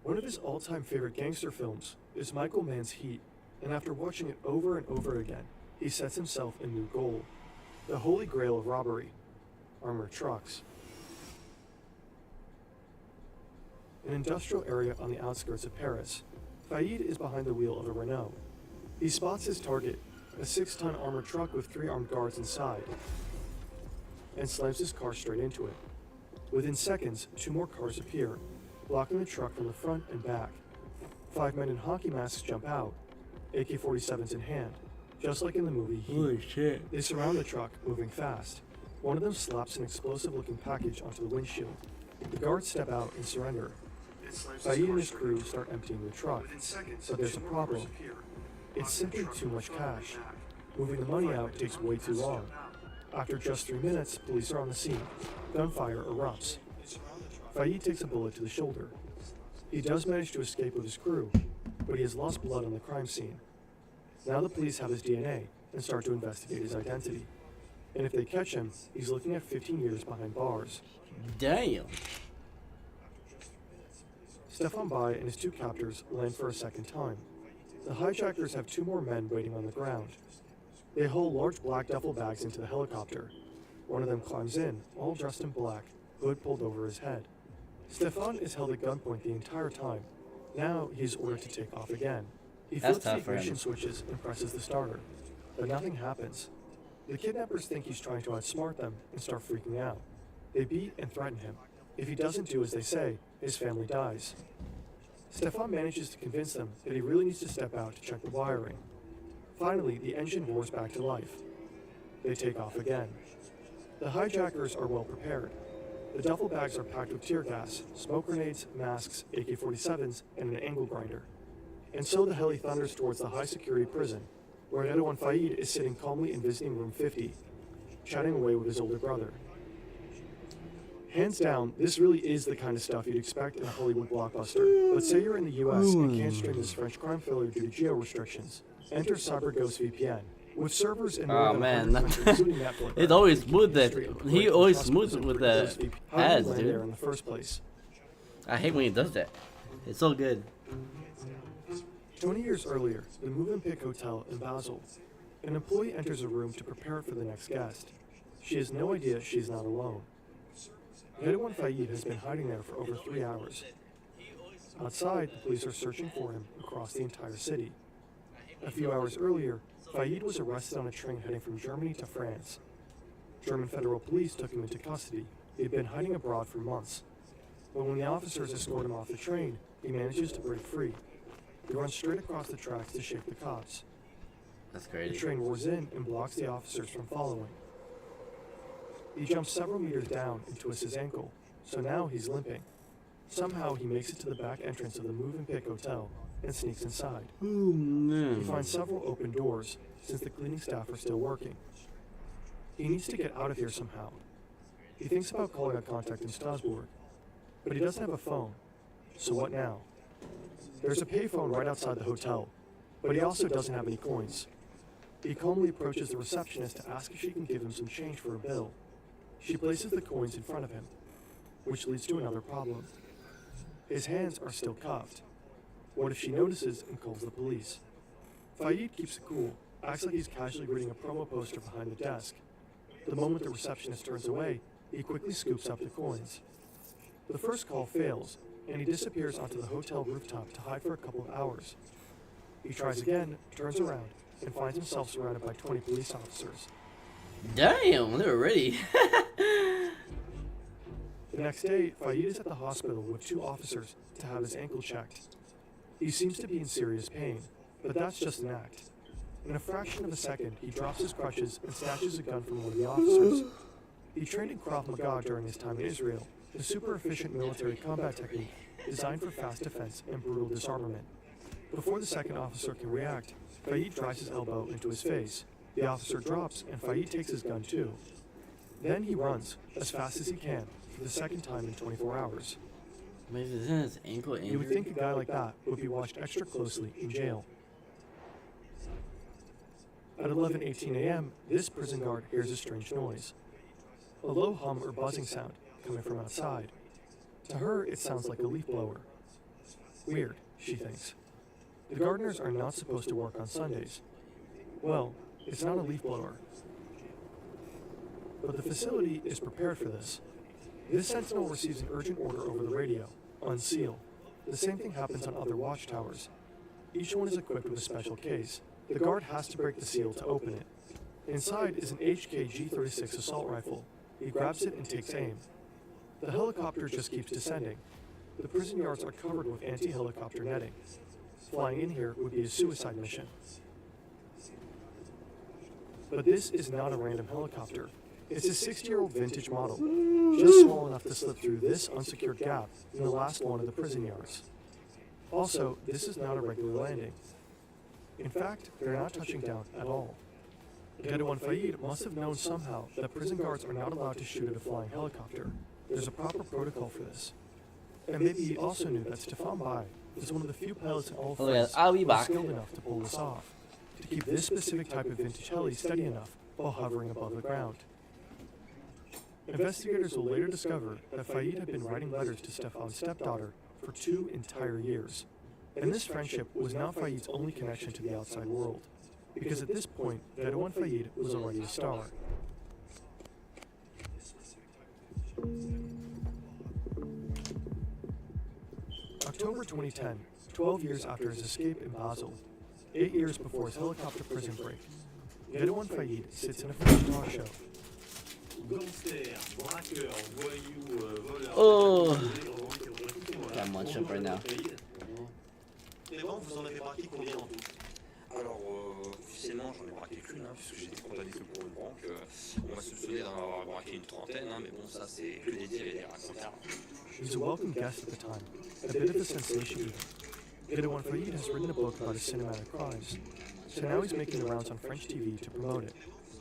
Speaker 4: One of his all-time favorite gangster films is Michael Mann's Heat, and after watching it over and over again, he sets himself a new goal: the holy grail of robbery, armored trucks. An industrial area on the outskirts of Paris, Faïd is behind the wheel of a Renault. He spots his target, a 6-ton armored truck with 3 armed guards inside, and slams his car straight into it. Within seconds, 2 more cars appear, blocking the truck from the front and back. 5 men in hockey masks jump out, AK-47s in hand, just like in the movie Heat.
Speaker 2: Holy shit.
Speaker 4: They surround the truck, moving fast. One of them slaps an explosive-looking package onto the windshield. The guards step out and surrender. Faïd and his crew start emptying the truck, but there's a problem. It's simply too much cash. Moving the money out takes way too long. After just 3 minutes, police are on the scene. Gunfire erupts. Faïd takes a bullet to the shoulder. He does manage to escape with his crew, but he has lost blood on the crime scene. Now the police have his DNA and start to investigate his identity. And if they catch him, he's looking at 15 years behind bars.
Speaker 2: Damn.
Speaker 4: Stefan Bai and his 2 captors land for a second time. The hijackers have 2 more men waiting on the ground. They haul large black duffel bags into the helicopter. One of them climbs in, all dressed in black, hood pulled over his head. Stefan is held at gunpoint the entire time. Now he is ordered to take off again. He
Speaker 2: That's
Speaker 4: flips the
Speaker 2: tough for him.
Speaker 4: ignition switches and presses the starter, but nothing happens. The kidnappers think he's trying to outsmart them and start freaking out. They beat and threaten him. If he doesn't do as they say, his family dies. Stefan manages to convince them that he really needs to step out to check the wiring. Finally, the engine roars back to life. They take off again. The hijackers are well prepared. The duffel bags are packed with tear gas, smoke grenades, masks, AK-47s, and an angle grinder. And so the heli thunders towards the high-security prison, where Redouane Faïd is sitting calmly in visiting room 50, chatting away with his older brother. Hands down, this really is the kind of stuff you'd expect in a Hollywood blockbuster. But say you're in the US and can't stream this French crime thriller due to geo restrictions. Enter CyberGhost VPN. With servers in more
Speaker 2: Oh
Speaker 4: than
Speaker 2: man,
Speaker 4: 100 countries, including Netflix.
Speaker 2: it's always smooth that
Speaker 4: History of
Speaker 2: he
Speaker 4: great
Speaker 2: always
Speaker 4: customers
Speaker 2: smooths
Speaker 4: and
Speaker 2: with
Speaker 4: Ghost
Speaker 2: the
Speaker 4: VPN. How did
Speaker 2: ads,
Speaker 4: you land there
Speaker 2: dude.
Speaker 4: in the first place?
Speaker 2: I hate when he does that. It's so good.
Speaker 4: 20 years earlier, the Movenpick Hotel in Basel. An employee enters a room to prepare for the next guest. She has no idea she's not alone. Redouane Faïd has been hiding there for over 3 hours. Outside, the police are searching for him across the entire city. A few hours earlier, Faïd was arrested on a train heading from Germany to France. German federal police took him into custody. He had been hiding abroad for months. But when the officers escort him off the train, he manages to break free. He runs straight across the tracks to shake the cops.
Speaker 2: That's
Speaker 4: The
Speaker 2: crazy.
Speaker 4: train roars in and blocks the officers from following. He jumps several meters down and twists his ankle, so now he's limping. Somehow he makes it to the back entrance of the Movenpick Hotel and sneaks inside.
Speaker 2: Oh
Speaker 4: He
Speaker 2: man.
Speaker 4: finds several open doors, since the cleaning staff are still working. He needs to get out of here somehow. He thinks about calling a contact in Strasbourg, but he doesn't have a phone. So what now? There's a payphone right outside the hotel, but he also doesn't have any coins. He calmly approaches the receptionist to ask if she can give him some change for a bill. She places the coins in front of him, which leads to another problem. His hands are still cuffed. What if she notices and calls the police? Faïd keeps it cool, acts like he's casually reading a promo poster behind the desk. The moment the receptionist turns away, he quickly scoops up the coins. The first call fails, and he disappears onto the hotel rooftop to hide for a couple of hours. He tries again, turns around, and finds himself surrounded by 20 police officers.
Speaker 2: Damn, they were ready.
Speaker 4: The next day, Fayed is at the hospital with 2 officers to have his ankle checked. He seems to be in serious pain, but that's just an act. In a fraction of a second, he drops his crutches and snatches a gun from one of the officers. He trained in Krav Maga during his time in Israel, a super efficient military combat technique designed for fast defense and brutal disarmament. Before the second officer can react, Fayed drives his elbow into his face. The officer drops, and Fayed takes his gun too. Then he runs, as fast as he can, for the second time in 24 hours.
Speaker 2: Wait, isn't his ankle injured?
Speaker 4: You would think a guy like that would be watched extra closely in jail. At 11:18 a.m., this prison guard hears a strange noise. A low hum or buzzing sound coming from outside. To her, it sounds like a leaf blower. Weird, she thinks. The gardeners are not supposed to work on Sundays. Well, it's not a leaf blower. But the facility is prepared for this. This sentinel receives an urgent order over the radio: unseal. The same thing happens on other watchtowers. Each one is equipped with a special case. The guard has to break the seal to open it. Inside is an HK G36 assault rifle. He grabs it and takes aim. The helicopter just keeps descending. The prison yards are covered with anti-helicopter netting. Flying in here would be a suicide mission. But this is not a random helicopter. It's a 60-year-old vintage model, just small enough to slip through this unsecured gap in the last one of the prison yards. Also, this is not a regular landing. In fact, they're not touching down at all. Ghedouan Fayed must have known somehow that prison guards are not allowed to shoot at a flying helicopter. There's a proper protocol for this. And maybe he also knew that Stefan Bai was one of the few pilots in all of France
Speaker 2: I'll be
Speaker 4: who was
Speaker 2: back.
Speaker 4: skilled enough to pull this off, to keep this specific type of vintage heli steady enough while hovering above the ground. Investigators will later discover that Fayed had been writing letters to Stefan's stepdaughter for 2 entire years. And this friendship was not Fayed's only connection to the outside world, because at this point, Ghedouan Fayed was already a star. October 2010, 12 years after his escape in Basel, 8 years before his helicopter prison break, Ghedouan Fayed sits in a French talk show.
Speaker 2: Oh, got munched up right now.
Speaker 9: Vous en avez braqué combien en tout? Alors, officiellement, j'en ai braqué qu'une, puisque j'ai été condamné que pour une banque. On m'a soupçonné d'en avoir braqué une trentaine, mais bon, ça, c'est que des dires et des racontars.
Speaker 4: He's a welcome guest at the time, a bit of a sensation even. Ghedouan Fayed has written a book about his cinematic crimes, so now he's making the rounds on French TV to promote it.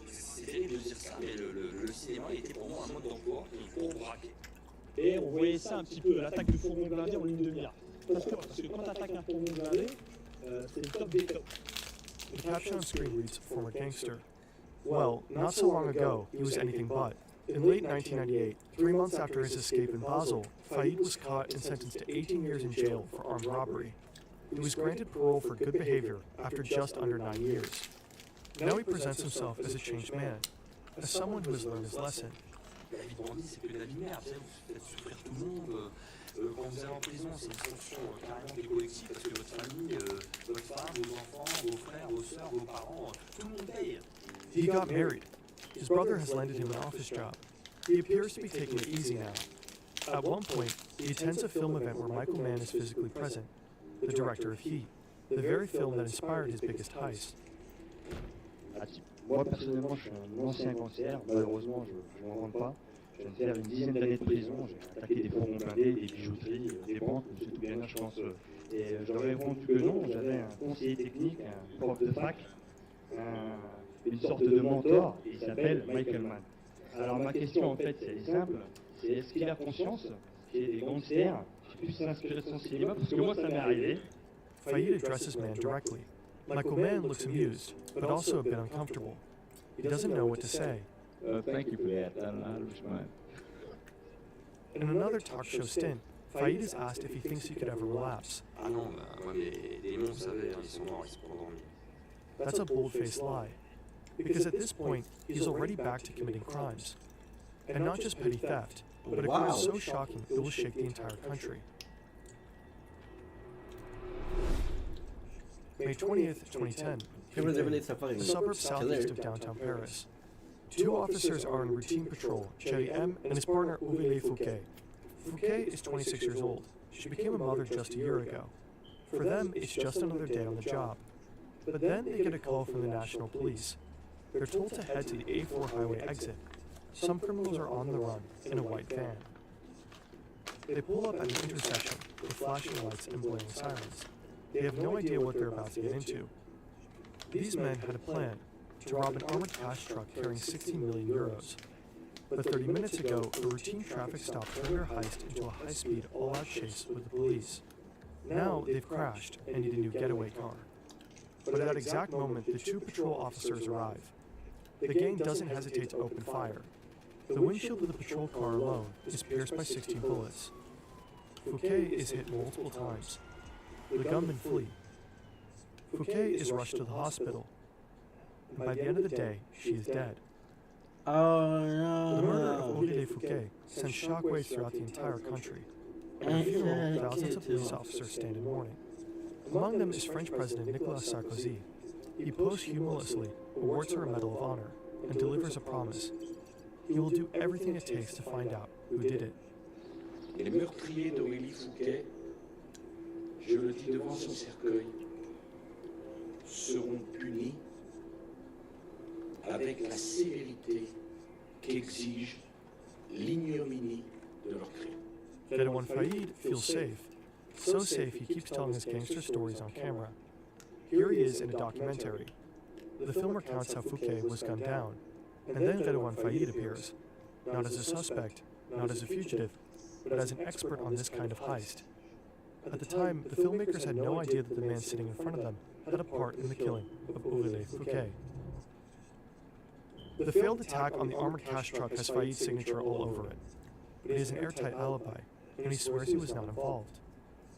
Speaker 9: C'est terrible de dire ça, mais le cinéma était pour moi un mode d'emploi pour braquer.
Speaker 6: Et on voyait ça un petit peu, l'attaque du fourgon blindé en ligne de mire. Pourquoi? Parce que quand tu attaques un fourgon blindé, c'est le top des tops.
Speaker 4: The caption on screen reads, former gangster. Well, not so long ago, he was anything but. In late 1998, 3 months after his escape in Basel, Fayed was caught and sentenced to 18 years in jail for armed robbery. He was granted parole for good behavior after just under 9 years. Now he presents himself as a changed man, as someone who has learned his lesson.
Speaker 9: La vie de bandit, c'est que de la lumière, vous savez, vous faites souffrir tout le monde. Quand vous allez en prison, c'est une sanction carrément qui est collective, parce que votre famille, votre femme, vos enfants, vos frères, vos sœurs, vos parents, tout le monde paye.
Speaker 4: He got married. His brother has landed him an office job. He appears to be taking it easy now. At one point, he attends a film event where Michael Mann is physically present, the director of Heat, the very film that inspired his biggest heist.
Speaker 10: Moi, personnellement, je suis un ancien gangster. Malheureusement, je ne m'en rends pas. Je viens de faire une dizaine d'années de prison. J'ai attaqué des fourgons blindés, des bijouteries, des banques, M. Touganin, je pense. Et je leur ai répondu que non. J'avais un conseiller technique, un prof de fac, une sorte de mentor, et il s'appelle Michael Mann. Alors ma question, en fait, elle est simple. C'est est-ce qu'il a conscience qu'il y ait des gangsters qui puissent s'inspirer de son cinéma? Parce que moi, ça m'est arrivé.
Speaker 4: Fayed addresses Mann directly. Michael Mann looks amused, but also a bit uncomfortable. He doesn't know what to say.
Speaker 10: Thank you for that. I don't know how to respond.
Speaker 4: In another talk show stint, Fayed is asked if he thinks he could ever relapse.
Speaker 9: Ah non, bah, moi, les démons, vous savez, ils sont morts, ils sont pas endormis.
Speaker 4: That's a bold-faced lie, because at this point, he's already back to committing crimes. And not just petty theft, but a crime so shocking it will shake the entire country. May 20th, 2010. The suburb southeast of downtown Paris. 2 officers are on routine patrol, Thierry M. and his partner Uwe Fouquet, Fouquet is 26 years old. She became a mother just a year ago. For them, it's just another day on the job. But then they get a call from the National Police. They're told to head to the A4 highway exit. Some criminals are on the run in a white van. They pull up at an intersection with flashing lights and blaring sirens. They have no idea what they're about to get into. These men had a plan to rob an armored cash truck carrying 16 million euros. But 30 minutes ago, a routine traffic stop turned their heist into a high-speed, all-out chase with the police. Now they've crashed and need a new getaway car. But at that exact moment, the two patrol officers arrive. The gang doesn't hesitate to open fire. The windshield of the patrol car alone is pierced by 16 bullets. Fouquet is hit multiple times. The gunmen flee. Fouquet is rushed to the hospital. And by the end of the day, she is dead.
Speaker 2: Oh no.
Speaker 4: The murder of Aurélie Fouquet sends shockwaves throughout the entire country. At her funeral, thousands of police officers stand in mourning. Among them is French President Nicolas Sarkozy. He posthumously awards her a Medal of Honor and delivers a promise. He will do everything it takes to find out who did it.
Speaker 8: Les meurtriers d'Aurélie Fouquet, je le dis devant son cercueil, seront punis avec la sévérité qu'exige l'ignominie de leur crime.
Speaker 4: Redouane Faïd feels safe. So safe he keeps telling his gangster stories on camera. Here he is in a documentary. The film recounts how Fouquet was gunned down, and then Redouane Faïd appears, not as a suspect, not as a fugitive, but as an expert on this kind of heist. At the time, the filmmakers had no idea that the man sitting in front of them had a part in the killing of Aurélie Fouquet. The failed attack on the armored cash truck has Faïd's signature all over it, but he has an airtight alibi, and he swears he was not involved.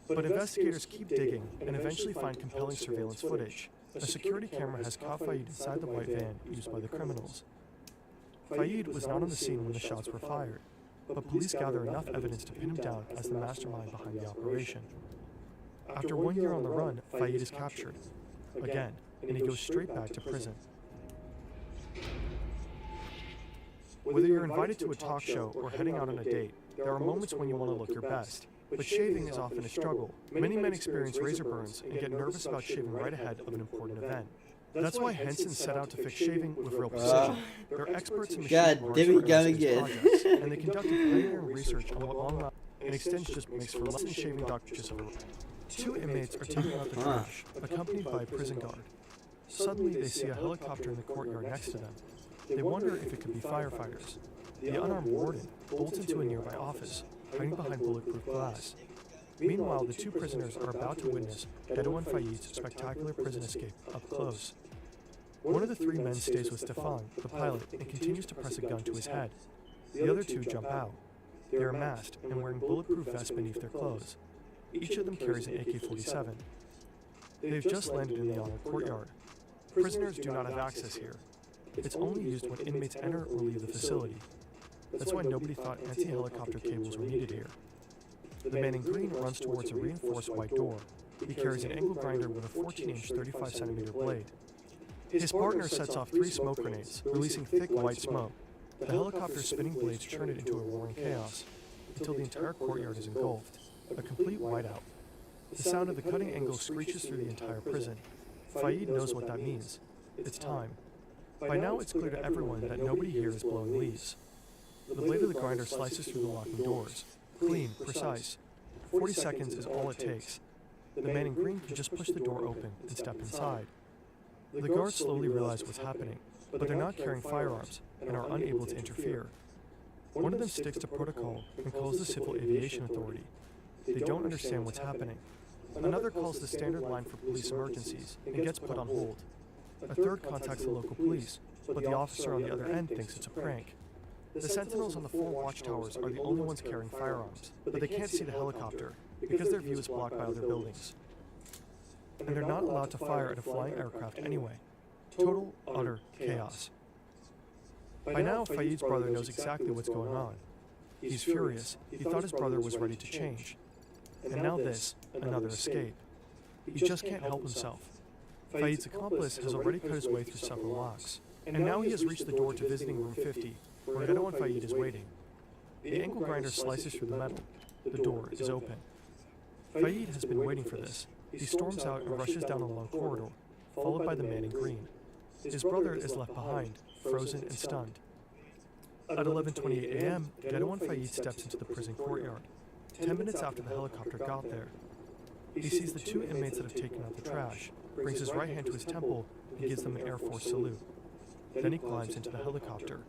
Speaker 4: But investigators keep digging and eventually find compelling surveillance footage. A security camera has caught Faïd inside the white van used by the criminals. Faïd was not on the scene when the shots were fired, but police gather enough evidence to pin him down as the mastermind behind the operation. After 1 year on the run, Faïd is captured, again, and he goes straight back to prison. Whether you're invited to a talk show or heading out on a date, there are moments when you want to look your best. But shaving is often a struggle. Many men experience razor burns and get nervous about shaving right ahead of an important event. That's why Henson set out to fix shaving with real precision. They're experts in machine parts for aerospace projects, and they conducted pioneering research on what long and extends just makes for less than shaving doctors. Two inmates are taking out the trash, accompanied by a prison guard. Suddenly, they see a helicopter in the courtyard next to them. They wonder if it could be firefighters. The unarmed warden bolts into a nearby office, hiding behind bulletproof glass. Meanwhile, the two prisoners are about to witness Redouane Faïd's spectacular prison escape up close. One of the three men stays with Stéphane, the pilot, and continues to press a gun to his head. The other two jump out. They are masked and wearing bulletproof vests beneath their clothes. Each of them carries an AK-47. They've just landed in the honored courtyard. Prisoners do not have access here. It's only used when inmates enter or leave the facility. That's why nobody thought anti-helicopter cables were needed here. The man in green runs towards a reinforced white door. He carries an angle grinder with a 14-inch 35-centimeter blade. His partner sets off 3 smoke grenades, releasing thick white smoke. The helicopter's spinning blades turn it into a roaring chaos, until the entire courtyard is engulfed, a complete whiteout. The sound of the cutting angle screeches through the entire prison. Faïd knows what that means. It's time. By now it's clear to everyone that nobody here is blowing leaves. The blade of the grinder slices through the locking doors. Clean, precise. 40 seconds is all it takes. The man in green can just push the door open and step inside. The guards slowly realize what's happening, but they're not carrying firearms and are unable to interfere. One of them sticks to protocol and calls the Civil Aviation Authority. They don't understand what's happening. Another calls the standard line for police emergencies and gets put on hold. A third contacts the local police, but the officer on the other end thinks it's a prank. The sentinels on the 4 watchtowers are the only ones carrying firearms, but they can't see the helicopter because their view is blocked by other buildings. And they're not allowed to fire at a flying aircraft anyway. Total, utter chaos. By now, Faïd's brother knows exactly what's going on. He's furious. He thought his brother was ready to change. And now this, another escape. He just can't help himself. Faïd's accomplice has already cut his way through several locks, and now he has reached the door to visiting room 50, where Redouane Faïd is waiting. The angle grinder slices through the metal. The door is open. Fayed has been waiting for this. He storms out and rushes down a long corridor, followed by the man in green. His brother is left behind, frozen and stunned. At 11:28 a.m., Ghedouan Fayed steps into the prison courtyard. 10 minutes after the helicopter got there, he sees the two inmates that have taken out the trash, brings his right hand to his temple, and gives them an Air Force salute. Then he climbs into the helicopter.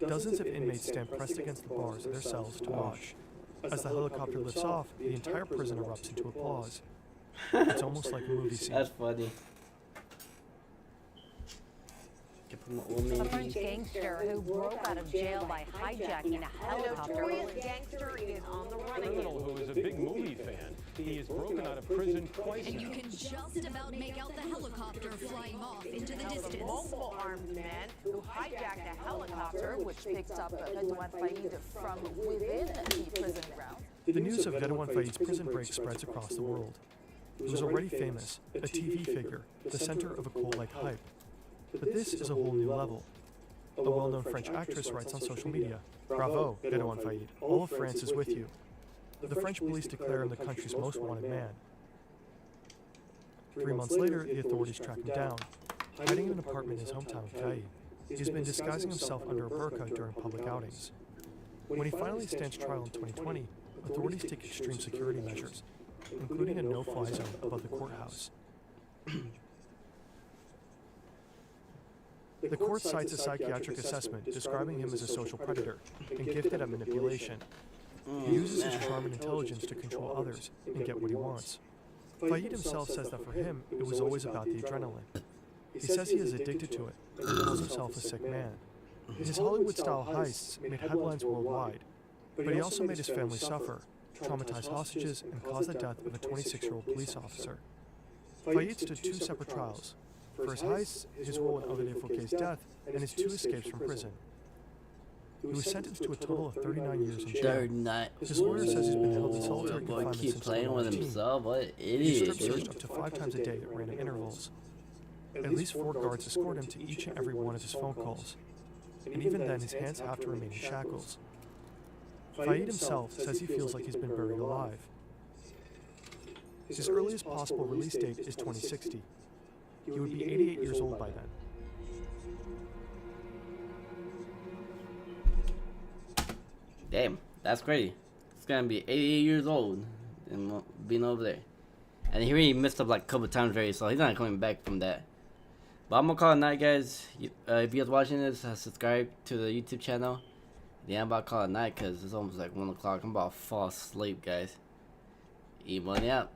Speaker 4: Dozens of inmates stand pressed against the bars of their cells to watch. As the helicopter lifts off, the entire prison erupts into applause. It's almost like a movie scene.
Speaker 2: That's funny.
Speaker 11: A French gangster who broke out of jail by hijacking a helicopter. A notorious gangster is on the run again.
Speaker 6: Criminal who is a big movie fan. He has broken out of prison twice
Speaker 12: And
Speaker 6: now.
Speaker 12: you can just about make out the helicopter flying off into the distance.
Speaker 11: Multiple armed men who hijacked a helicopter, which picked up Ghedouan Fayed from within the prison ground.
Speaker 4: The news of Ghedouan Fayed's prison break spreads across the world. He was already famous, a TV figure, the center of a cult-like hype. But this is a whole new level. A well-known French actress writes on social media, "Bravo, Ghedouan Fayed. All of France is with you." The French police declare him the country's most wanted man. 3 months later, the authorities track him down, hiding in an apartment in his hometown of Caid. He's been disguising himself under a burqa during public outings. When he finally stands trial in 2020, authorities take extreme security measures, including a no-fly zone above the courthouse. The court cites a psychiatric assessment describing him as a social predator and gifted at manipulation. He uses his charm and intelligence to control others and get what he wants. Fayed himself says that for him, it was always about the adrenaline. He says he is addicted to it and calls himself a sick man. His Hollywood-style heists made headlines worldwide, but he also made his family suffer, traumatized hostages, and caused the death of a 26-year-old police officer. Fayed stood 2 separate trials. For his heists, his role in Olivier Fouquet's death, and his 2 escapes from prison. He was sentenced to a total of 39 years in jail.
Speaker 2: 39.
Speaker 4: His lawyer says he's been held in solitary
Speaker 2: Boy,
Speaker 4: confinement
Speaker 2: keep
Speaker 4: since
Speaker 2: playing with
Speaker 4: 2019.
Speaker 2: himself. What an
Speaker 4: He's
Speaker 2: idiot,
Speaker 4: strip searched
Speaker 2: dude.
Speaker 4: up to 5 times a day at random intervals. At least 4 guards escort him to each and every one of his phone calls. And even then, his hands have to remain in shackles. Fayed himself says he feels like he's been buried alive. His earliest possible release date is 2060. He would be 88 years old by then.
Speaker 2: Damn, that's crazy. It's gonna be 88 years old and being over there. And he really messed up like a couple times already, so he's not coming back from that. But I'm gonna call it night, guys. If you guys watching this, subscribe to the YouTube channel. Yeah, I'm about to call it night because it's almost like 1 o'clock. I'm about to fall asleep, guys. E-money out.